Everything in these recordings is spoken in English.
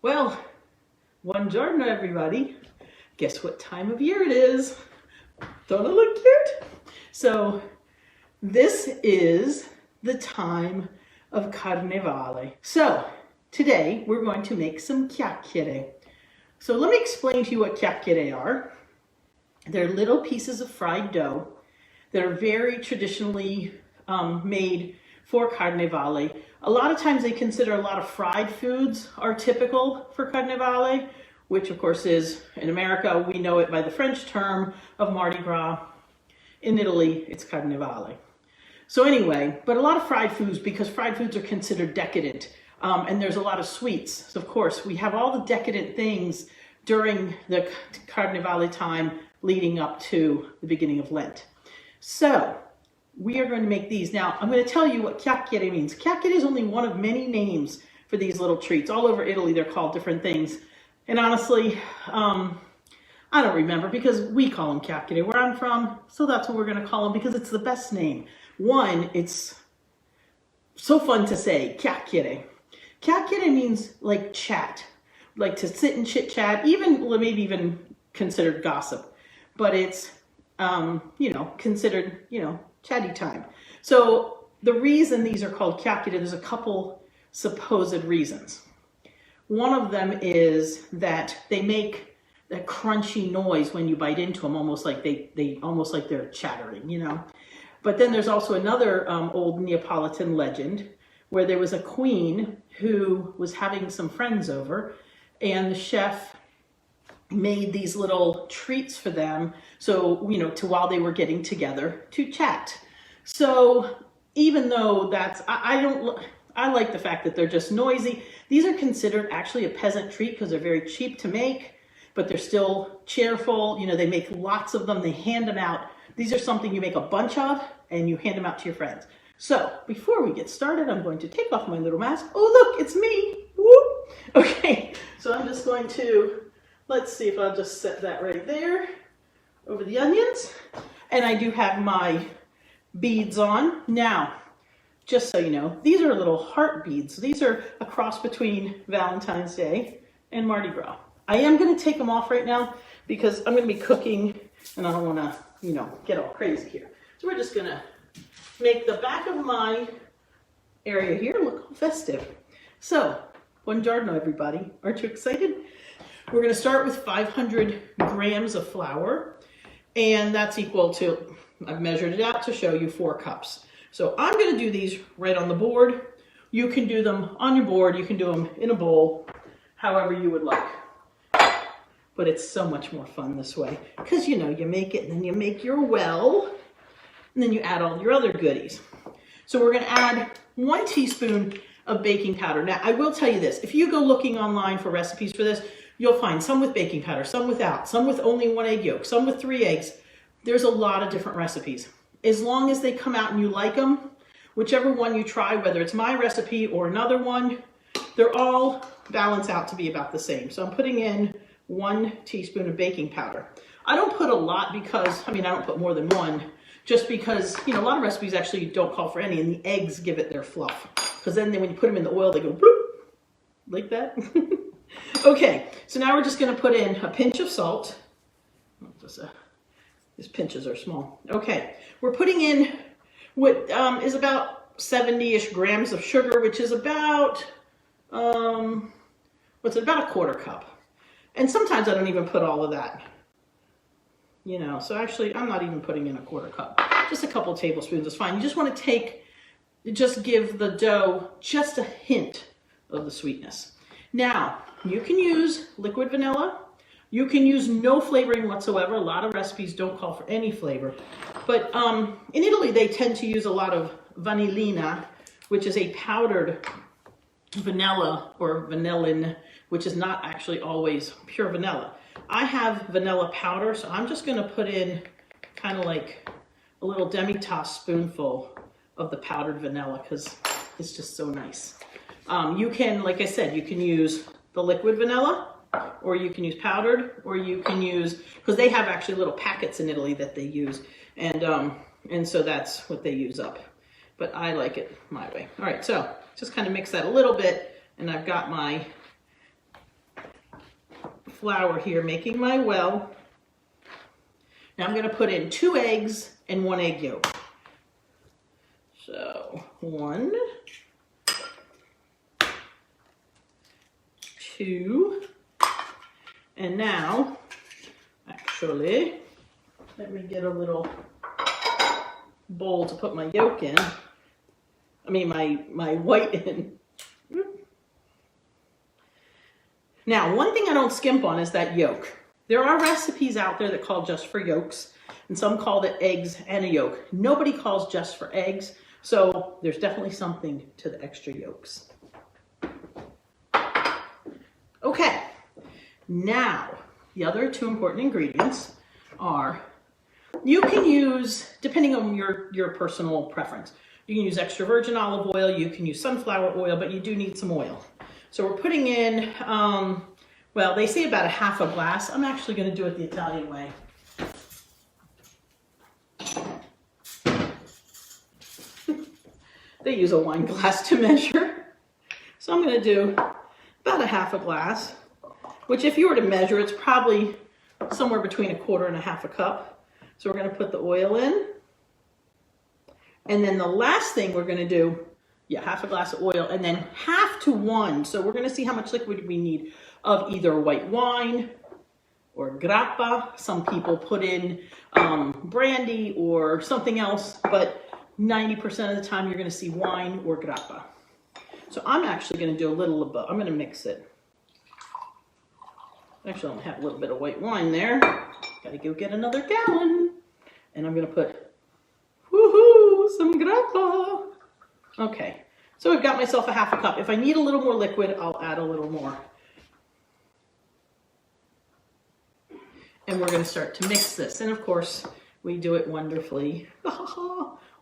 Well, buongiorno everybody. Guess what time of year it is? Don't I look cute? So this is the time of Carnevale. So today we're going to make some chiacchiere. So let me explain to you what chiacchiere are. They're little pieces of fried dough that are very traditionally made for Carnevale. A lot of times they consider a lot of fried foods are typical for Carnevale, which of course is, in America, we know it by the French term of Mardi Gras. In Italy, it's Carnevale. So anyway, but a lot of fried foods, because fried foods are considered decadent. And there's a lot of sweets. So of course, we have all the decadent things during the Carnevale time leading up to the beginning of Lent. So we are going to make these. Now, I'm going to tell you what chiacchiere means. Chiacchiere is only one of many names for these little treats. All over Italy, they're called different things. And honestly, I don't remember because we call them chiacchiere where I'm from. So that's what we're going to call them because it's the best name. One, it's so fun to say, chiacchiere. Chiacchiere means like chat, like to sit and chit chat, even maybe even considered gossip. But it's, considered, chatty time. So the reason these are called chiacchiere, there's a couple supposed reasons. One of them is that they make that crunchy noise when you bite into them, almost like they almost like they're chattering, But then there's also another old Neapolitan legend where there was a queen who was having some friends over, and the chef made these little treats for them, so to while they were getting together to chat. So even though that's, I like the fact that they're just noisy. These are considered actually a peasant treat because they're very cheap to make, but they're still cheerful. They make lots of them. They hand them out. These are something you make a bunch of and you hand them out to your friends. So before we get started, I'm going to take off my little mask. Oh, look, it's me. Whoop. Okay, so I'm just going to, let's see if I'll just set that right there over the onions. And I do have my beads on. Now, just so you know, these are little heart beads. These are a cross between Valentine's Day and Mardi Gras. I am going to take them off right now because I'm going to be cooking and I don't want to, get all crazy here. So we're just going to make the back of my area here look all festive. So, buongiorno everybody. Aren't you excited? We're going to start with 500 grams of flour, and that's equal to, I've measured it out to show you 4 cups. So I'm going to do these right on the board. You can do them on your board. You can do them in a bowl, however you would like. But it's so much more fun this way because, you make it and then you make your well, and then you add all your other goodies. So we're going to add 1 teaspoon of baking powder. Now, I will tell you this. If you go looking online for recipes for this, you'll find some with baking powder, some without, some with only 1 egg yolk, some with 3 eggs. There's a lot of different recipes. As long as they come out and you like them, whichever one you try, whether it's my recipe or another one, they're all balance out to be about the same. So I'm putting in 1 teaspoon of baking powder. I don't put a lot because, I don't put more than 1, just because, a lot of recipes actually don't call for any, and the eggs give it their fluff. Because then when you put them in the oil, they go bloop, like that. Okay, so now we're just going to put in a pinch of salt. These pinches are small. Okay, we're putting in what is about 70-ish grams of sugar, which is about, about a 1/4 cup. And sometimes I don't even put all of that. So actually I'm not even putting in a 1/4 cup. Just a couple tablespoons is fine. You just want to just give the dough just a hint of the sweetness. Now, you can use liquid vanilla. You can use no flavoring whatsoever. A lot of recipes don't call for any flavor. But in Italy, they tend to use a lot of vanillina, which is a powdered vanilla or vanillin, which is not actually always pure vanilla. I have vanilla powder, so I'm just going to put in kind of like a little demi-tasse spoonful of the powdered vanilla because it's just so nice. You can, like I said, you can use the liquid vanilla, or you can use powdered, or you can use, because they have actually little packets in Italy that they use, and so that's what they use up. But I like it my way. All right, so just kind of mix that a little bit, and I've got my flour here, making my well. Now I'm going to put in 2 eggs and 1 egg yolk. So 1, 2, and now, actually, let me get a little bowl to put my yolk in. I mean my white in. Now, one thing I don't skimp on is that yolk. There are recipes out there that call just for yolks, and some call it eggs and a yolk. Nobody calls just for eggs, so there's definitely something to the extra yolks. Okay, now the other 2 important ingredients are, you can use, depending on your personal preference, you can use extra virgin olive oil, you can use sunflower oil, but you do need some oil. So we're putting in, well, they say about 1/2 glass. I'm actually going to do it the Italian way. They use a wine glass to measure. So I'm going to do about 1/2 glass, which if you were to measure, it's probably somewhere between 1/4 and 1/2 cup. So we're going to put the oil in. And then the last thing we're going to do, 1/2 glass of oil, and then 1/2 to 1. So we're going to see how much liquid we need of either white wine or grappa. Some people put in brandy or something else, but 90% of the time you're going to see wine or grappa. So I'm actually going to do a little of both. I'm going to mix it. Actually, I'm going to have a little bit of white wine there. Got to go get another gallon. And I'm going to put, woohoo, some grappa. Okay, so I've got myself 1/2 cup. If I need a little more liquid, I'll add a little more. And we're going to start to mix this. And of course, we do it wonderfully.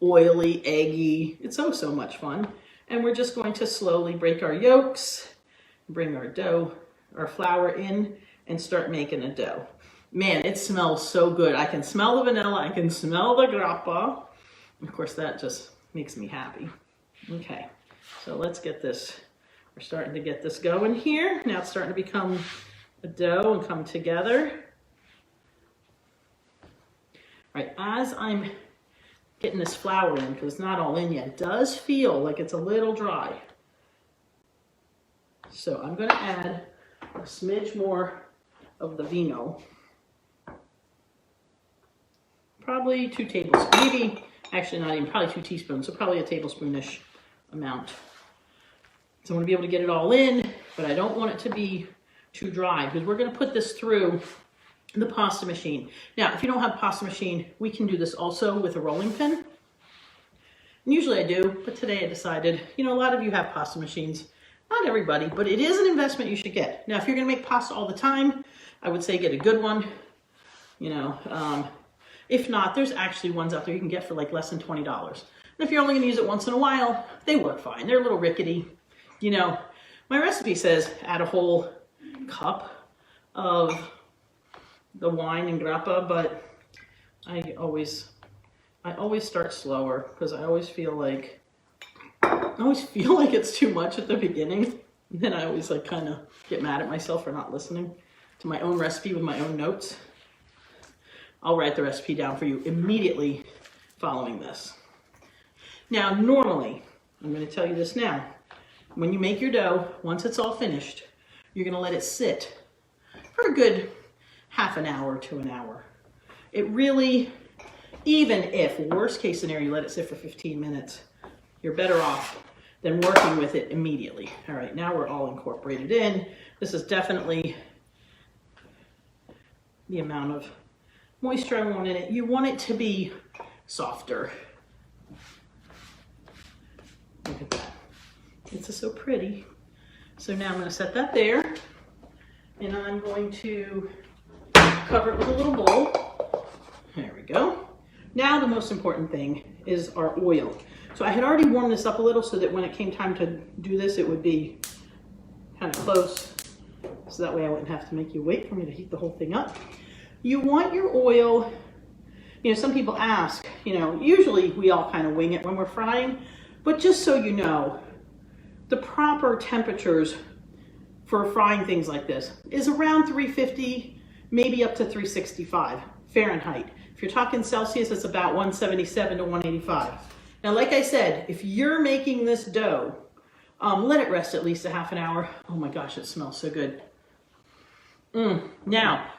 Oily, eggy. It's so much fun. And we're just going to slowly break our yolks, bring our dough, our flour in, and start making a dough. Man, it smells so good. I can smell the vanilla. I can smell the grappa. Of course, that just makes me happy. Okay, so let's get this. We're starting to get this going here. Now it's starting to become a dough and come together. All right, as I'm getting this flour in, because it's not all in yet, it does feel like it's a little dry. So I'm going to add a smidge more of the vino. Probably 2 tablespoons, maybe, actually not even, probably 2 teaspoons, so probably a tablespoonish amount. So I want to be able to get it all in, but I don't want it to be too dry, because we're going to put this through the pasta machine. Now, if you don't have a pasta machine, we can do this also with a rolling pin. And usually I do, but today I decided, a lot of you have pasta machines. Not everybody, but it is an investment you should get. Now, if you're going to make pasta all the time, I would say get a good one. If not, there's actually ones out there you can get for like less than $20. And if you're only going to use it once in a while, they work fine. They're a little rickety. My recipe says add a whole cup of the wine and grappa, but I always start slower because I always feel like it's too much at the beginning. And then I always kind of get mad at myself for not listening to my own recipe with my own notes. I'll write the recipe down for you immediately following this. Now, normally, I'm going to tell you this now. When you make your dough, once it's all finished, you're going to let it sit for a good half an hour to an hour. It really, even if, worst case scenario, you let it sit for 15 minutes, you're better off than working with it immediately. All right, now we're all incorporated in. This is definitely the amount of moisture I want in it. You want it to be softer. Look at that. It's just so pretty. So now I'm going to set that there, and I'm going to cover it with a little bowl. There we go. Now the most important thing is our oil. So I had already warmed this up a little so that when it came time to do this, it would be kind of close. So that way I wouldn't have to make you wait for me to heat the whole thing up. You want your oil, some people ask, usually we all kind of wing it when we're frying, but just so you know, the proper temperatures for frying things like this is around 350, maybe up to 365 Fahrenheit. If you're talking Celsius, it's about 177 to 185. Now, like I said, if you're making this dough, let it rest at least a half an hour. Oh my gosh, it smells so good. Now,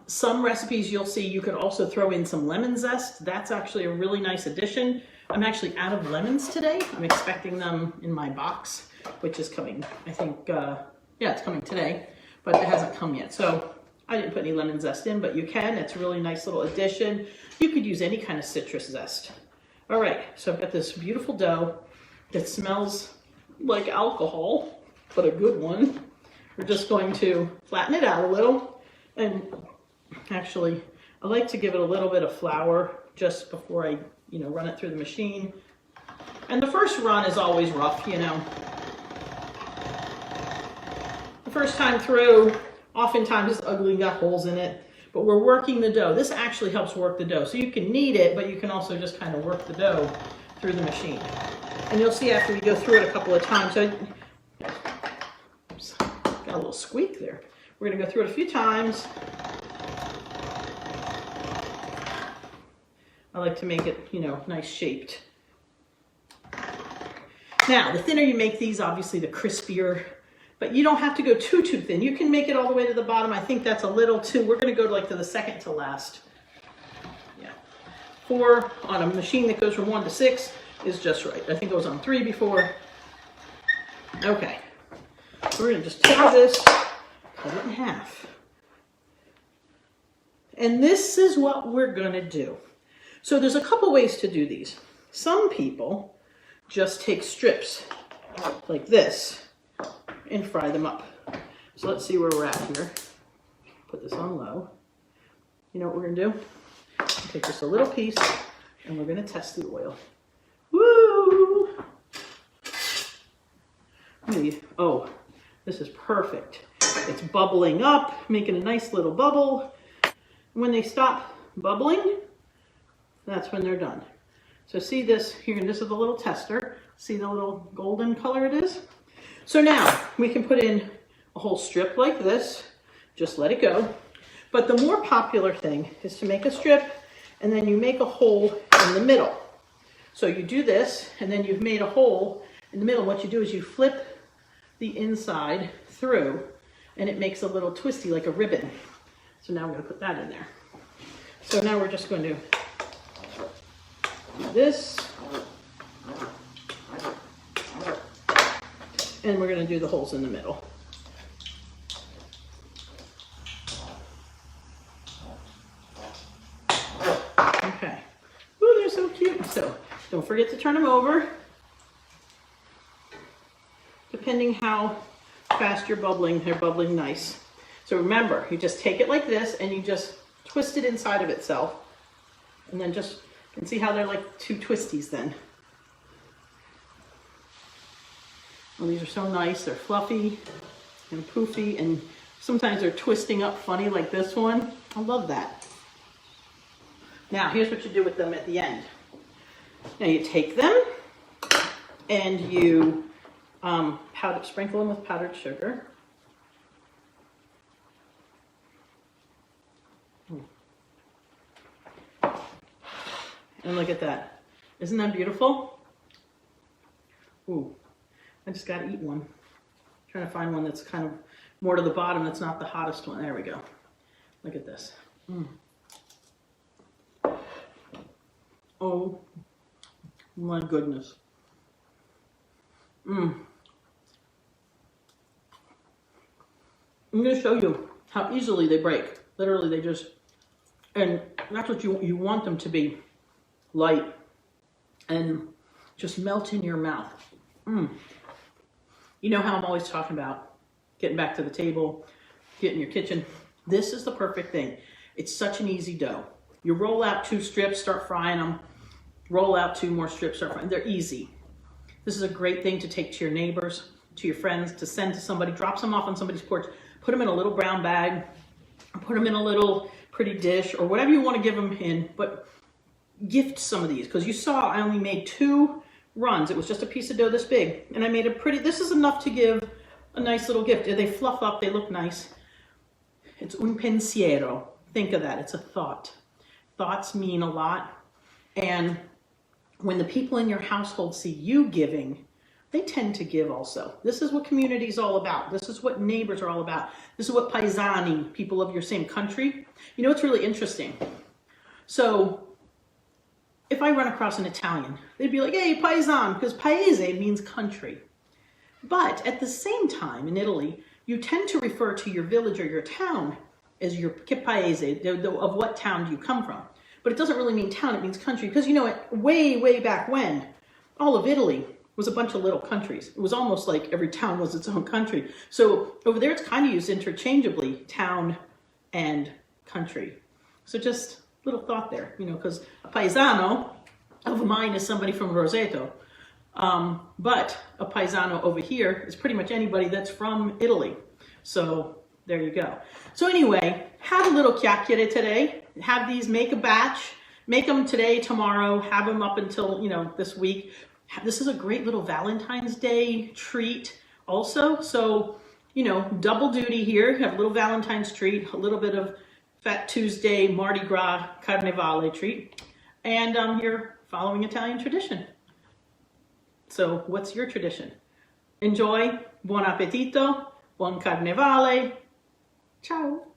some recipes you'll see you could also throw in some lemon zest. That's actually a really nice addition. I'm actually out of lemons today. I'm expecting them in my box, which is coming, I think, yeah, it's coming today, but it hasn't come yet. So I didn't put any lemon zest in, but you can. It's a really nice little addition. You could use any kind of citrus zest. All right, so I've got this beautiful dough that smells like alcohol, but a good one. We're just going to flatten it out a little. And actually, I like to give it a little bit of flour just before I, run it through the machine. And the first run is always rough, The first time through, oftentimes it's ugly and got holes in it, but we're working the dough. This actually helps work the dough. So you can knead it, but you can also just kind of work the dough through the machine. And you'll see after we go through it a couple of times, oops, got a little squeak there. We're gonna go through it a few times. I like to make it, nice shaped. Now, the thinner you make these, obviously the crispier, but you don't have to go too thin. You can make it all the way to the bottom. I think that's a little too, we're gonna go to the second to last. Yeah, 4 on a machine that goes from 1 to 6 is just right. I think it was on 3 before. Okay, so we're gonna just take this, cut it in half. And this is what we're gonna do. So there's a couple ways to do these. Some people just take strips like this and fry them up. So let's see where we're at here. Put this on low. You know what we're gonna do? Take just a little piece and we're gonna test the oil. Woo! Oh, this is perfect. It's bubbling up, making a nice little bubble. When they stop bubbling, that's when they're done. So see this here, this is a little tester. See the little golden color it is? So now we can put in a whole strip like this, just let it go. But the more popular thing is to make a strip and then you make a hole in the middle. So you do this and then you've made a hole in the middle. What you do is you flip the inside through and it makes a little twisty like a ribbon. So now we're gonna put that in there. So now we're just going to do this, and we're going to do the holes in the middle. Okay. Ooh, they're so cute. So don't forget to turn them over. Depending how fast you're bubbling, they're bubbling nice. So remember, you just take it like this and you just twist it inside of itself, and then just, you can see how they're like 2 twisties then. Well, these are so nice. They're fluffy and poofy, and sometimes they're twisting up funny like this one. I love that. Now, here's what you do with them at the end. Now you take them and you sprinkle them with powdered sugar. And look at that. Isn't that beautiful? Ooh, I just got to eat one. I'm trying to find one that's kind of more to the bottom, that's not the hottest one. There we go. Look at this. Oh my goodness. I'm going to show you how easily they break. Literally, they just, and that's what you want them to be. Light and just melt in your mouth. You know how I'm always talking about getting back to the table, get in your kitchen. This is the perfect thing. It's such an easy dough. You roll out 2 strips, start frying them. Roll out 2 more strips, start frying. They're easy. This is a great thing to take to your neighbors, to your friends, to send to somebody. Drop some off on somebody's porch. Put them in a little brown bag. Put them in a little pretty dish or whatever you want to give them in. But gift some of these, because you saw I only made 2 runs. It was just a piece of dough this big, and I made a pretty, this is enough to give a nice little gift. They fluff up, they look nice. It's un pensiero. Think of that, it's a thought. Thoughts mean a lot. And when the people in your household see you giving, they tend to give also. This is what community is all about. This is what neighbors are all about. This is what paesani, people of your same country. You know, it's really interesting. So if I run across an Italian, they'd be like, hey, paesan, because paese means country. But at the same time, in Italy, you tend to refer to your village or your town as your che paese, of what town do you come from. But it doesn't really mean town, it means country. Because you know, way, way back when, all of Italy was a bunch of little countries. It was almost like every town was its own country. So over there, it's kind of used interchangeably, town and country. So just little thought there, you know, because a paesano of mine is somebody from Roseto. But a paesano over here is pretty much anybody that's from Italy. So there you go. So anyway, have a little chiacchiere today. Have these, make a batch, make them today, tomorrow, have them up until, you know, this week. This is a great little Valentine's Day treat also. So, you know, double duty here. Have a little Valentine's treat, a little bit of Fat Tuesday, Mardi Gras, Carnevale treat. And you're following Italian tradition. So what's your tradition? Enjoy, buon appetito, buon Carnevale. Ciao.